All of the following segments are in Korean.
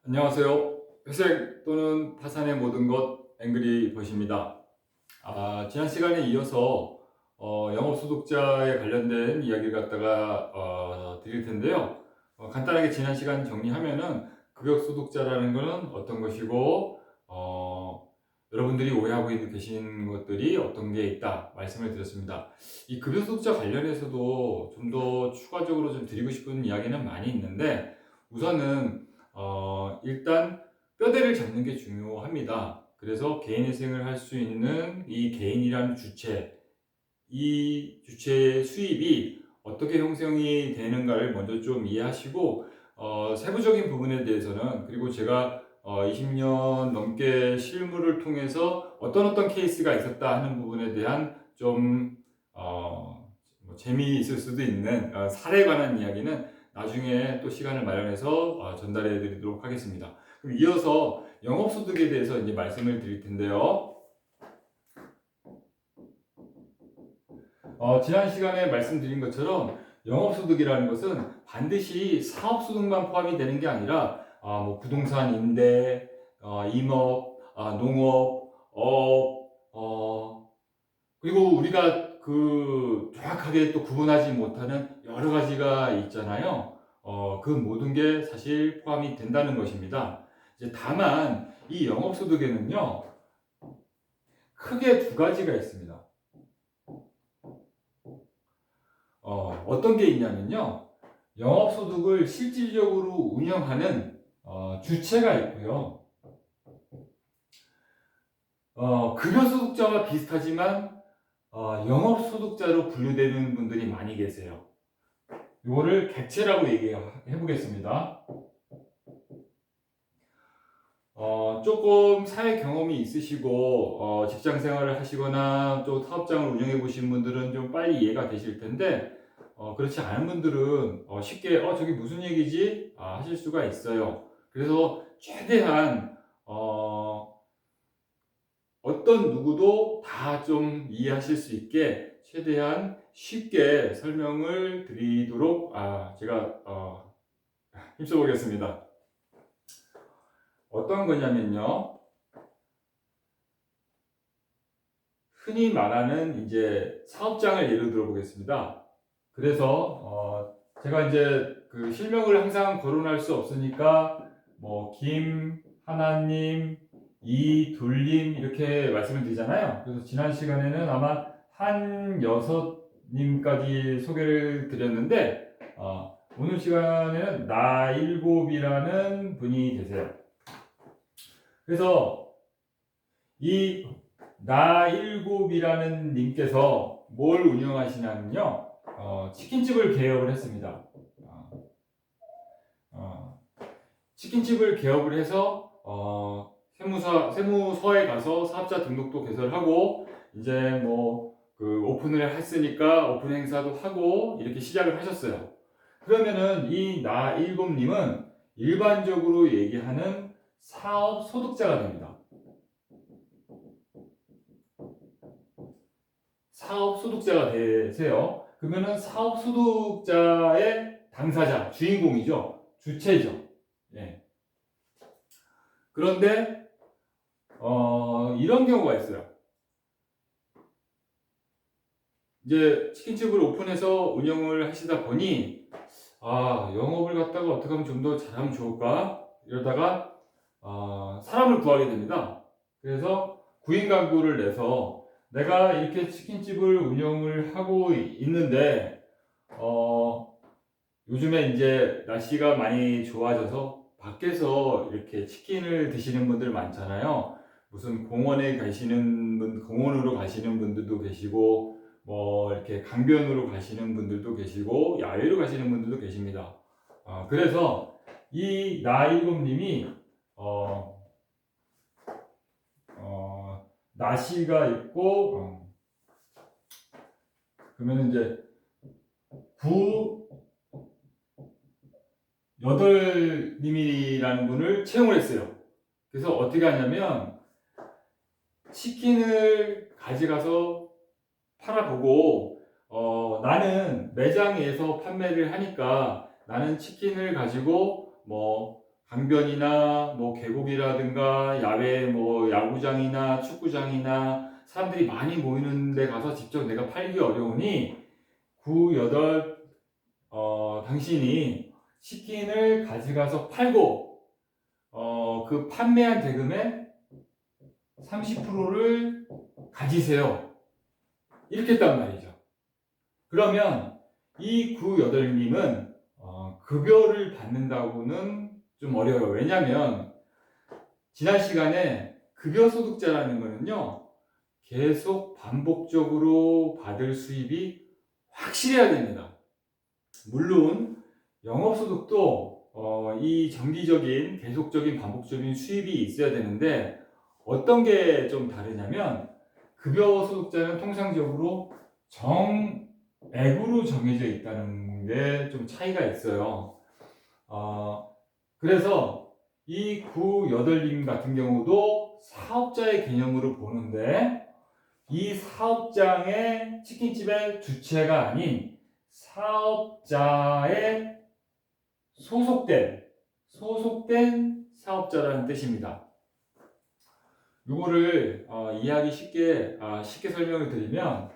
안녕하세요. 회색 또는 파산의 모든 것 앵그리 버시입니다. 지난 시간에 이어서 영업소득자에 관련된 이야기를 갖다가 드릴 텐데요. 간단하게 지난 시간 정리하면은 급여소득자라는 것은 어떤 것이고 여러분들이 오해하고 계신 것들이 어떤 게 있다 말씀을 드렸습니다. 이 급여소득자 관련해서도 좀 더 추가적으로 좀 드리고 싶은 이야기는 많이 있는데 우선은 일단 뼈대를 잡는 게 중요합니다. 그래서 개인회생을 할 수 있는 이 개인이라는 주체, 이 주체의 수입이 어떻게 형성이 되는가를 먼저 좀 이해하시고 세부적인 부분에 대해서는 그리고 제가 20년 넘게 실무를 통해서 어떤 케이스가 있었다 하는 부분에 대한 좀 뭐 재미있을 수도 있는 사례에 관한 이야기는 나중에 또 시간을 마련해서 전달해 드리도록 하겠습니다. 그럼 이어서 영업소득에 대해서 이제 말씀을 드릴 텐데요. 지난 시간에 말씀드린 것처럼 영업소득이라는 것은 반드시 사업소득만 포함이 되는 게 아니라 뭐 부동산 임대, 임업, 농업, 그리고 우리가 그 정확하게 또 구분하지 못하는 여러 가지가 있잖아요. 그 모든 게 사실 포함이 된다는 것입니다. 이제 다만 이 영업소득에는요, 크게 두 가지가 있습니다. 어떤 게 있냐면요. 영업소득을 실질적으로 운영하는 주체가 있고요. 급여소득자와 비슷하지만 영업소득자로 분류되는 분들이 많이 계세요. 이거를 객체라고 얘기해 보겠습니다. 조금 사회 경험이 있으시고 직장 생활을 하시거나 또 사업장을 운영해 보신 분들은 좀 빨리 이해가 되실 텐데 그렇지 않은 분들은 쉽게 저게 무슨 얘기지? 하실 수가 있어요. 그래서 최대한 어떤 누구도 다 좀 이해하실 수 있게 최대한 쉽게 설명을 드리도록 제가 힘써 보겠습니다. 어떤 거냐면요. 흔히 말하는 이제 사업장을 예로 들어 보겠습니다. 그래서 제가 이제 그 실명을 항상 거론할 수 없으니까 뭐 김하나님, 이둘님 이렇게 말씀을 드리잖아요. 그래서 지난 시간에는 아마 한여섯님까지 소개를 드렸는데 오늘 시간에는 나일곱이라는 분이 계세요. 그래서 이 나일곱이라는 님께서 뭘 운영하시냐면요. 치킨집을 개업을 했습니다. 치킨집을 개업을 해서 세무서에 가서 사업자 등록도 개설하고 이제 뭐 그 오픈을 했으니까 오픈 행사도 하고 이렇게 시작을 하셨어요. 그러면은 이 나일곱님은 일반적으로 얘기하는 사업 소득자가 됩니다. 사업 소득자가 되세요. 그러면은 사업 소득자의 당사자, 주인공이죠. 주체죠. 예. 그런데 이런 경우가 있어요. 이제 치킨집을 오픈해서 운영을 하시다 보니 영업을 갖다가 어떻게 하면 좀 더 잘하면 좋을까? 이러다가 사람을 구하게 됩니다. 그래서 구인 광고를 내서 내가 이렇게 치킨집을 운영을 하고 있는데 요즘에 이제 날씨가 많이 좋아져서 밖에서 이렇게 치킨을 드시는 분들 많잖아요. 무슨 공원에 가시는 분, 공원으로 가시는 분들도 계시고, 뭐 이렇게 강변으로 가시는 분들도 계시고, 야외로 가시는 분들도 계십니다. 그래서 이 나일곱님이 나시가 있고, 그러면 이제 8님이라는 분을 채용을 했어요. 그래서 어떻게 하냐면 치킨을 가져가서 팔아보고 나는 매장에서 판매를 하니까 나는 치킨을 가지고 뭐 강변이나 뭐 계곡이라든가 야외 뭐 야구장이나 축구장이나 사람들이 많이 모이는 데 가서 직접 내가 팔기 어려우니 9, 8 당신이 치킨을 가져가서 팔고 그 판매한 대금의 30%를 가지세요. 이렇게 했단 말이죠. 그러면 이 9, 8님은 급여를 받는다고는 좀 어려워요. 왜냐하면 지난 시간에 급여 소득자라는 거는요, 계속 반복적으로 받을 수입이 확실해야 됩니다. 물론 영업소득도 이 정기적인 계속적인 반복적인 수입이 있어야 되는데, 어떤 게 좀 다르냐면 급여 소득자는 통상적으로 정액으로 정해져 있다는 게 좀 차이가 있어요. 그래서 이 9, 8님 같은 경우도 사업자의 개념으로 보는데, 이 사업장의 치킨집의 주체가 아닌 사업자의 소속된 사업자라는 뜻입니다. 이거를 이해하기 쉽게 설명을 드리면,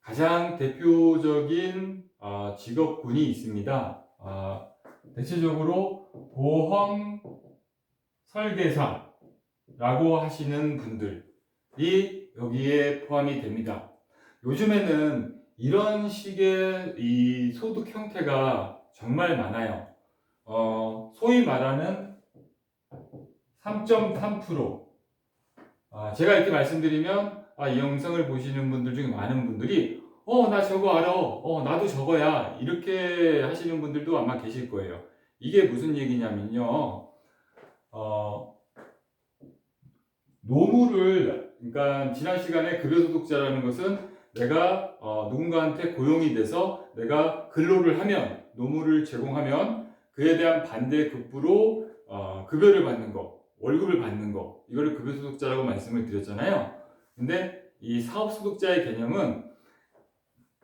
가장 대표적인 직업군이 있습니다. 대체적으로 보험 설계사라고 하시는 분들이 여기에 포함이 됩니다. 요즘에는 이런 식의 이 소득 형태가 정말 많아요. 소위 말하는 3.3%. 제가 이렇게 말씀드리면 이 영상을 보시는 분들 중에 많은 분들이 나 저거 알아. 나도 저거야. 이렇게 하시는 분들도 아마 계실 거예요. 이게 무슨 얘기냐면요. 노무를, 그러니까 지난 시간에 급여소득자라는 것은 내가 누군가한테 고용이 돼서 내가 근로를 하면, 노무를 제공하면 그에 대한 반대급부로 급여를 받는 거, 월급을 받는 거, 이거를 급여소득자라고 말씀을 드렸잖아요. 근데 이 사업소득자의 개념은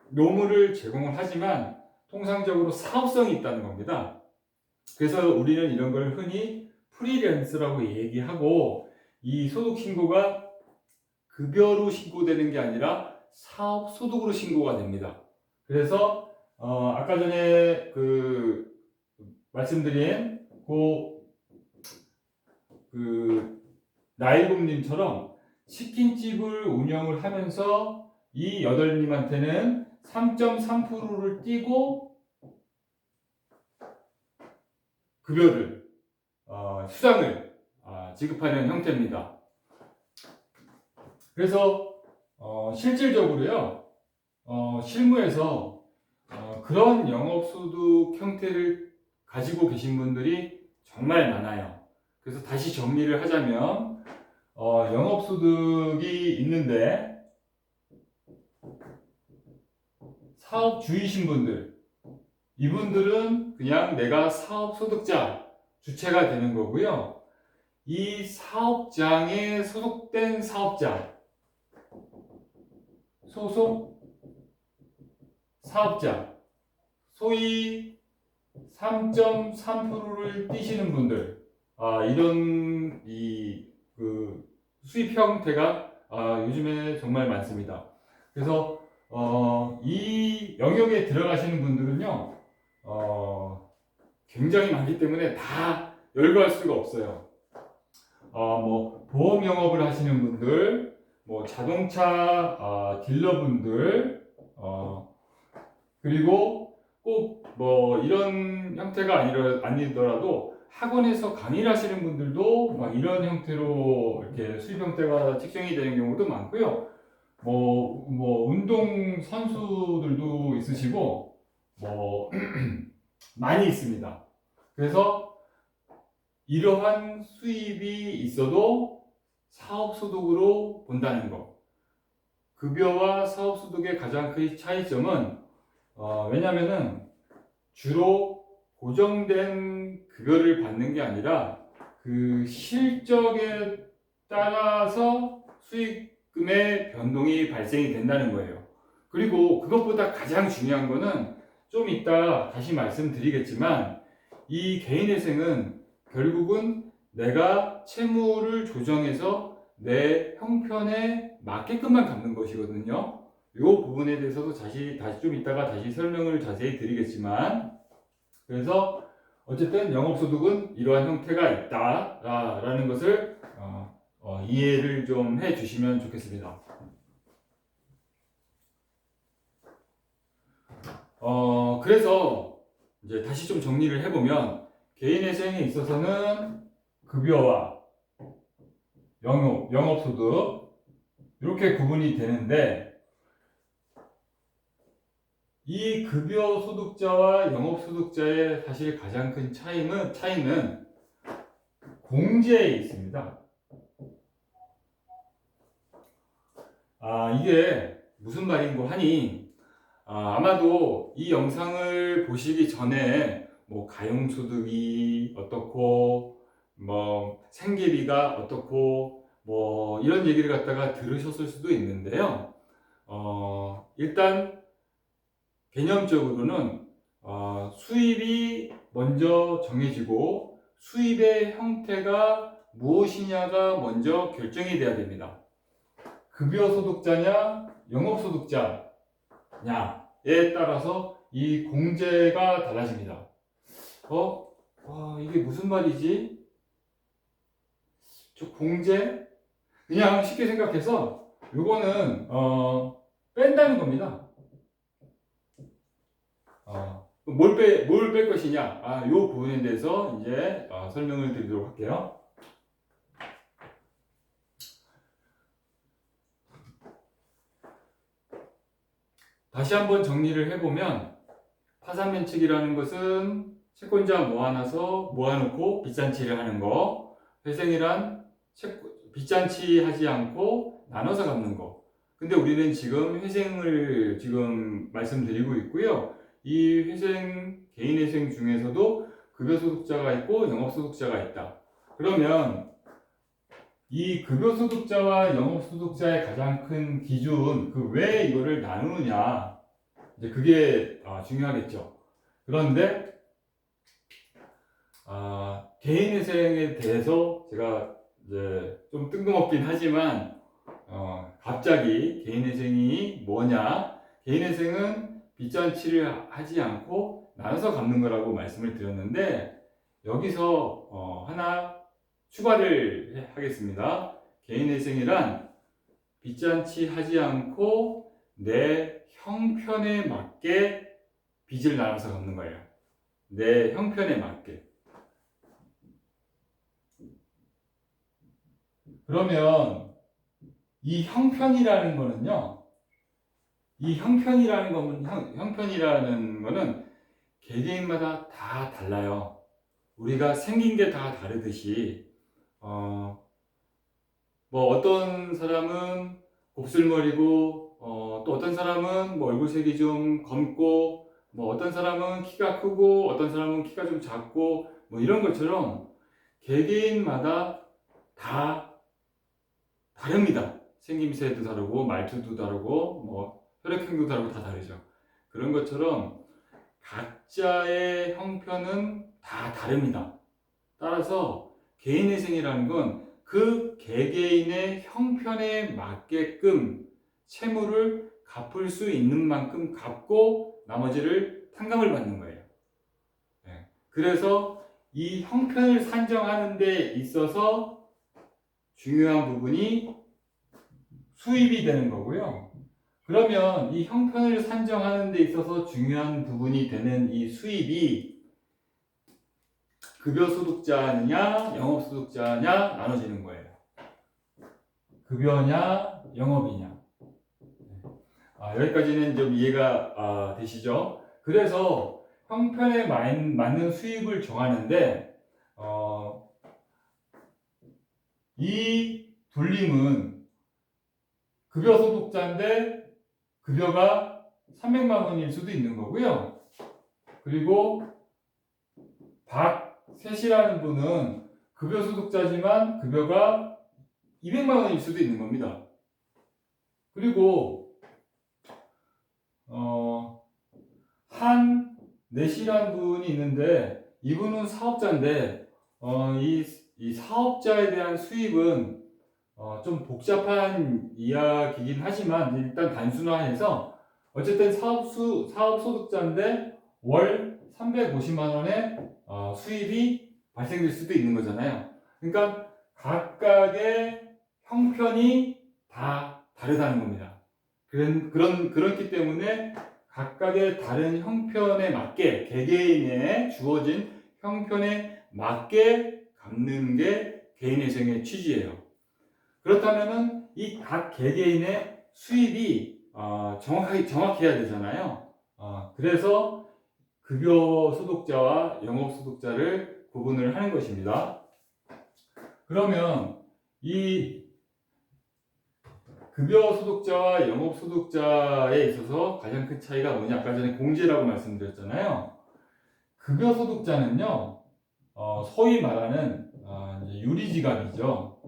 노무를 제공을 하지만 통상적으로 사업성이 있다는 겁니다. 그래서 우리는 이런 걸 흔히 프리랜서라고 얘기하고, 이 소득 신고가 급여로 신고되는 게 아니라 사업 소득으로 신고가 됩니다. 그래서 아까 전에 말씀드린 나일곰님처럼 치킨집을 운영을 하면서 이 8님한테는 3.3%를 띄고 급여를 수당을 지급하는 형태입니다. 그래서 실질적으로요, 실무에서 그런 영업소득 형태를 가지고 계신 분들이 정말 많아요. 그래서 다시 정리를 하자면 영업소득이 있는데 사업주이신 분들, 이분들은 그냥 내가 사업소득자, 주체가 되는 거고요. 이 사업장에 소속된 사업자, 소위 3.3%를 띄시는 분들, 이런 수입 형태가 요즘에 정말 많습니다. 그래서 이 영역에 들어가시는 분들은요, 굉장히 많기 때문에 다 열거할 수가 없어요. 뭐 보험 영업을 하시는 분들, 뭐 자동차 딜러분들, 그리고 꼭 뭐 이런 형태가 아니더라도 학원에서 강의를 하시는 분들도 막 이런 형태로 이렇게 수입 형태가 책정이 되는 경우도 많고요. 뭐 운동 선수들도 있으시고 뭐 많이 있습니다. 그래서 이러한 수입이 있어도 사업소득으로 본다는 것. 급여와 사업소득의 가장 큰 차이점은 왜냐면은 주로 고정된 급여를 받는 게 아니라 그 실적에 따라서 수익금의 변동이 발생이 된다는 거예요. 그리고 그것보다 가장 중요한 거는 좀 이따 다시 말씀드리겠지만 이 개인회생은 결국은 내가 채무를 조정해서 내 형편에 맞게끔만 갚는 것이거든요. 이 부분에 대해서도 다시 좀 이따가 다시 설명을 자세히 드리겠지만, 그래서 어쨌든 영업소득은 이러한 형태가 있다라는 것을 이해를 좀 해주시면 좋겠습니다. 그래서 이제 다시 좀 정리를 해보면 개인회생에 있어서는 급여와 영업소득 이렇게 구분이 되는데, 이 급여 소득자와 영업 소득자의 사실 가장 큰 차이는 공제에 있습니다. 이게 무슨 말인고 하니, 아마도 이 영상을 보시기 전에 뭐 가용소득이 어떻고 뭐 생계비가 어떻고 뭐 이런 얘기를 갖다가 들으셨을 수도 있는데요. 일단 개념적으로는 수입이 먼저 정해지고 수입의 형태가 무엇이냐가 먼저 결정이 돼야 됩니다. 급여 소득자냐 영업 소득자냐에 따라서 이 공제가 달라집니다. 이게 무슨 말이지? 저 공제? 그냥 쉽게 생각해서 요거는 뺀다는 겁니다. 뭘 뺄 것이냐? 이 부분에 대해서 이제 설명을 드리도록 할게요. 다시 한번 정리를 해보면, 파산면책이라는 것은 채권자 모아놓고 빚잔치를 하는 거, 회생이란 빚잔치 하지 않고 나눠서 갚는 거. 근데 우리는 지금 회생을 지금 말씀드리고 있고요. 이 개인회생 중에서도 급여소득자가 있고 영업소득자가 있다. 그러면 이 급여소득자와 영업소득자의 가장 큰 기준, 왜 이거를 나누느냐, 이제 그게 중요하겠죠. 그런데 개인회생에 대해서 제가 이제 좀 뜬금없긴 하지만 갑자기 개인회생이 뭐냐, 개인회생은 빚잔치를 하지 않고 나눠서 갚는 거라고 말씀을 드렸는데, 여기서 하나 추가를 하겠습니다. 개인회생이란 빚잔치 하지 않고 내 형편에 맞게 빚을 나눠서 갚는 거예요. 내 형편에 맞게. 그러면 이 형편이라는 거는요, 형편이라는 거는 개개인마다 다 달라요. 우리가 생긴 게 다 다르듯이, 뭐 어떤 사람은 곱슬머리고, 또 어떤 사람은 뭐 얼굴색이 좀 검고, 뭐 어떤 사람은 키가 크고, 어떤 사람은 키가 좀 작고, 뭐 이런 것처럼 개개인마다 다 다릅니다. 생김새도 다르고, 말투도 다르고, 뭐 혈액형도 다르고 다 다르죠. 그런 것처럼 각자의 형편은 다 다릅니다. 따라서 개인회생이라는 건 그 개개인의 형편에 맞게끔 채무를 갚을 수 있는 만큼 갚고 나머지를 탕감을 받는 거예요. 그래서 이 형편을 산정하는 데 있어서 중요한 부분이 수입이 되는 거고요. 그러면 이 형편을 산정하는 데 있어서 중요한 부분이 되는 이 수입이 급여소득자냐 영업소득자냐 나눠지는 거예요. 급여냐 영업이냐. 여기까지는 좀 이해가 되시죠? 그래서 형편에 맞는 수입을 정하는데 이 불림은 급여소득자인데 급여가 300만 원일 수도 있는 거고요. 그리고 박셋이라는 분은 급여소득자지만 급여가 200만 원일 수도 있는 겁니다. 그리고 한내시란 분이 있는데 이분은 사업자인데 이 사업자에 대한 수입은 좀 복잡한 이야기긴 하지만 일단 단순화해서 어쨌든 사업소득자인데 월 350만 원의 수입이 발생될 수도 있는 거잖아요. 그러니까 각각의 형편이 다 다르다는 겁니다. 그렇기 때문에 각각의 다른 형편에 맞게 개개인의 주어진 형편에 맞게 갚는 게 개인회생의 취지예요. 그렇다면은 이 각 개개인의 수입이 정확해야 되잖아요. 그래서 급여 소득자와 영업 소득자를 구분을 하는 것입니다. 그러면 이 급여 소득자와 영업 소득자에 있어서 가장 큰 차이가 뭐냐? 아까 전에 공제라고 말씀드렸잖아요. 급여 소득자는요, 소위 말하는 이제 유리지갑이죠.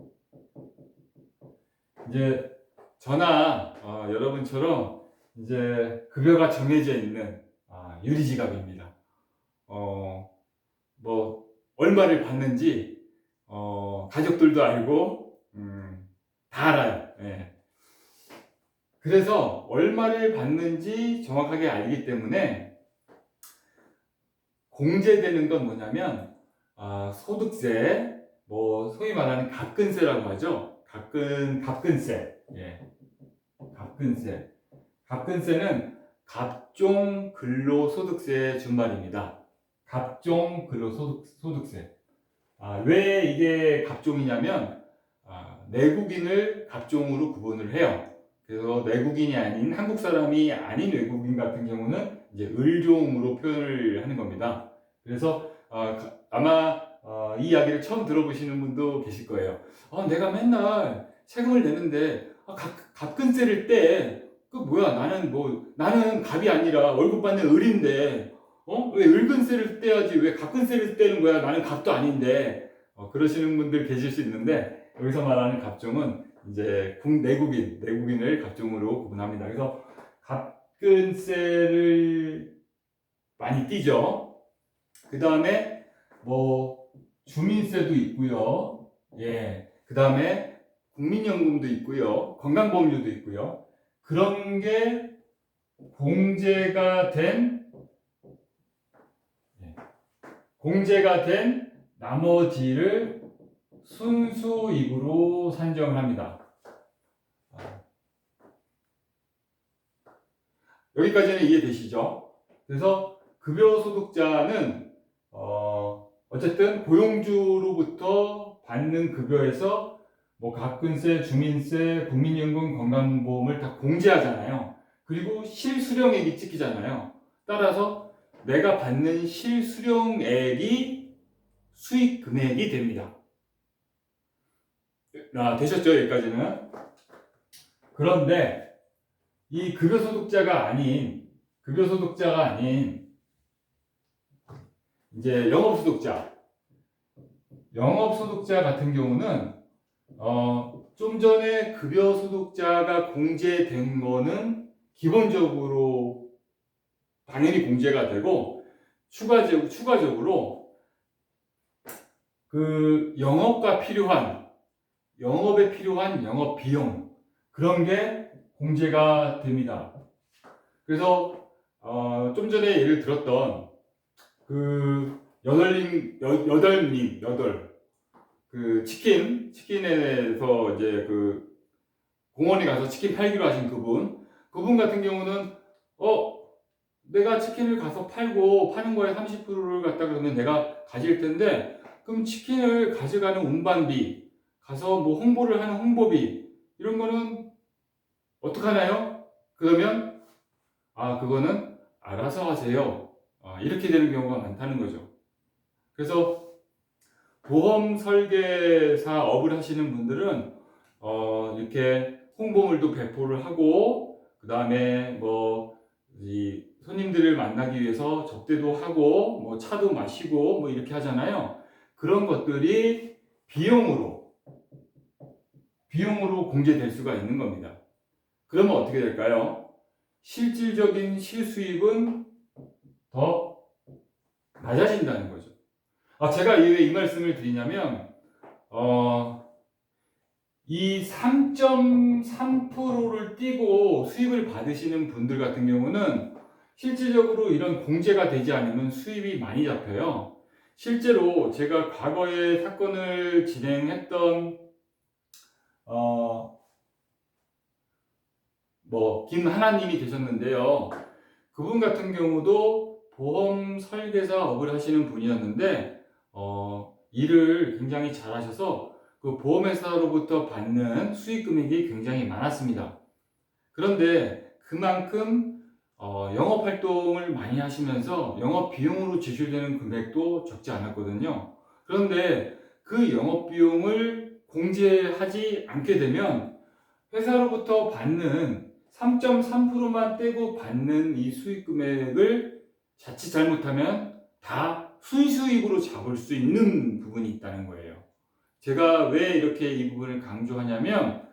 이제 저나 여러분처럼 이제 급여가 정해져 있는 유리지갑입니다. 뭐 얼마를 받는지 가족들도 알고 다 알아요. 예. 그래서 얼마를 받는지 정확하게 알기 때문에 공제되는 건 뭐냐면 소득세, 뭐 소위 말하는 갑근세라고 하죠. 갑근세. 예. 갑근세. 갑근세는 갑종 근로소득세의 준말입니다. 갑종 근로소득세. 왜 이게 갑종이냐면 내국인을 갑종으로 구분을 해요. 그래서 내국인이 아닌 한국 사람이 아닌 외국인 같은 경우는 이제 을종으로 표현을 하는 겁니다. 그래서 아마 이 이야기를 처음 들어보시는 분도 계실 거예요. 내가 맨날 세금을 내는데 갑근세를 떼. 그 뭐야? 나는 갑이 아니라 월급 받는 을인데 왜 을근세를 떼야지 왜 갑근세를 떼는 거야? 나는 갑도 아닌데 그러시는 분들 계실 수 있는데 여기서 말하는 갑종은 이제 내국인을 갑종으로 구분합니다. 그래서 갑근세를 많이 띄죠. 그 다음에 뭐 주민세도 있고요. 예. 그 다음에 국민연금도 있고요. 건강보험료도 있고요. 그런 게 공제가 된 나머지를 순수입으로 산정을 합니다. 여기까지는 이해되시죠? 그래서 급여 소득자는 어쨌든 고용주로부터 받는 급여에서 뭐 갑근세, 주민세, 국민연금, 건강보험을 다 공제하잖아요. 그리고 실수령액이 찍히잖아요. 따라서 내가 받는 실수령액이 수익 금액이 됩니다. 되셨죠? 여기까지는. 그런데 이 급여소득자가 아닌 이제 영업소득자 같은 경우는 좀 전에 급여소득자가 공제된 거는 기본적으로 당연히 공제가 되고 추가적으로 그 영업에 필요한 영업 비용 그런 게 공제가 됩니다. 그래서 좀 전에 예를 들었던 그 그 치킨에서 이제 그 공원에 가서 치킨 팔기로 하신 그분 같은 경우는 내가 치킨을 가서 파는 거에 30%를 갖다 그러면 내가 가질 텐데 그럼 치킨을 가져가는 운반비 가서 뭐 홍보를 하는 홍보비 이런 거는 어떡하나요? 그러면 그거는 알아서 하세요. 이렇게 되는 경우가 많다는 거죠. 그래서 보험 설계사 업을 하시는 분들은 이렇게 홍보물도 배포를 하고 그 다음에 뭐 이 손님들을 만나기 위해서 접대도 하고 뭐 차도 마시고 뭐 이렇게 하잖아요. 그런 것들이 비용으로 공제될 수가 있는 겁니다. 그러면 어떻게 될까요? 실질적인 실수입은 더 낮아진다는 거죠. 제가 왜 이 말씀을 드리냐면 이 3.3%를 띄고 수입을 받으시는 분들 같은 경우는 실질적으로 이런 공제가 되지 않으면 수입이 많이 잡혀요. 실제로 제가 과거에 사건을 진행했던 김하나님이 계셨는데요. 그분 같은 경우도 보험 설계사업을 하시는 분이었는데 일을 굉장히 잘하셔서 그 보험회사로부터 받는 수익 금액이 굉장히 많았습니다. 그런데 그만큼 영업 활동을 많이 하시면서 영업 비용으로 지출되는 금액도 적지 않았거든요. 그런데 그 영업 비용을 공제하지 않게 되면 회사로부터 받는 3.3%만 떼고 받는 이 수익 금액을 자칫 잘못하면 다 순수익으로 잡을 수 있는 부분이 있다는 거예요. 제가 왜 이렇게 이 부분을 강조하냐면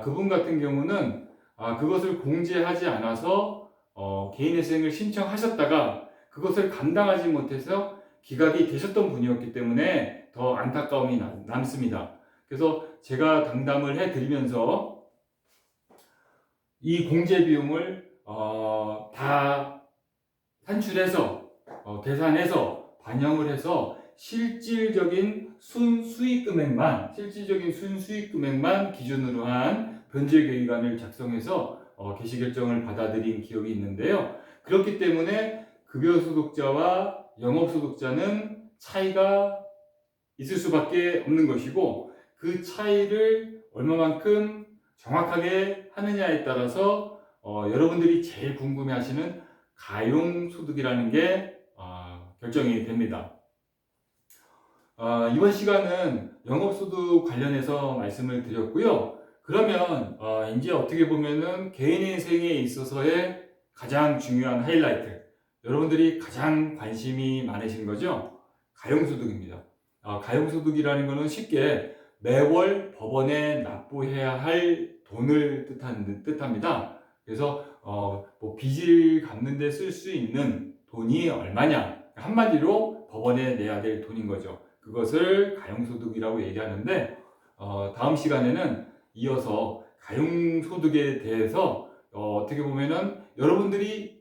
그분 같은 경우는 그것을 공제하지 않아서 개인회생을 신청하셨다가 그것을 감당하지 못해서 기각이 되셨던 분이었기 때문에 더 안타까움이 남습니다. 그래서 제가 당담을 해드리면서 이 공제 비용을 다 산출해서 계산해서 반영을 해서 실질적인 순수익 금액만 기준으로 한 변제 계획안을 작성해서 개시 결정을 받아들인 기억이 있는데요. 그렇기 때문에 급여소득자와 영업소득자는 차이가 있을 수밖에 없는 것이고, 그 차이를 얼마만큼 정확하게 하느냐에 따라서 여러분들이 제일 궁금해하시는 가용소득이라는 게 결정이 됩니다. 이번 시간은 영업소득 관련해서 말씀을 드렸고요. 그러면 이제 어떻게 보면은 개인인생에 있어서의 가장 중요한 하이라이트, 여러분들이 가장 관심이 많으신 거죠? 가용소득입니다. 가용소득이라는 것은 쉽게 매월 법원에 납부해야 할 돈을 뜻합니다. 그래서 빚을 갚는 데 쓸 수 있는 돈이 얼마냐, 한마디로 법원에 내야 될 돈인 거죠. 그것을 가용소득이라고 얘기하는데, 다음 시간에는 이어서 가용소득에 대해서 어떻게 보면은 여러분들이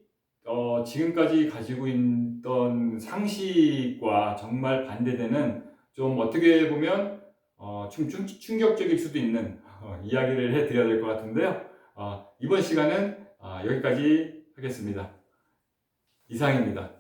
지금까지 가지고 있던 상식과 정말 반대되는, 좀 어떻게 보면 좀 충격적일 수도 있는 이야기를 해드려야 될 것 같은데요. 이번 시간은 여기까지 하겠습니다. 이상입니다.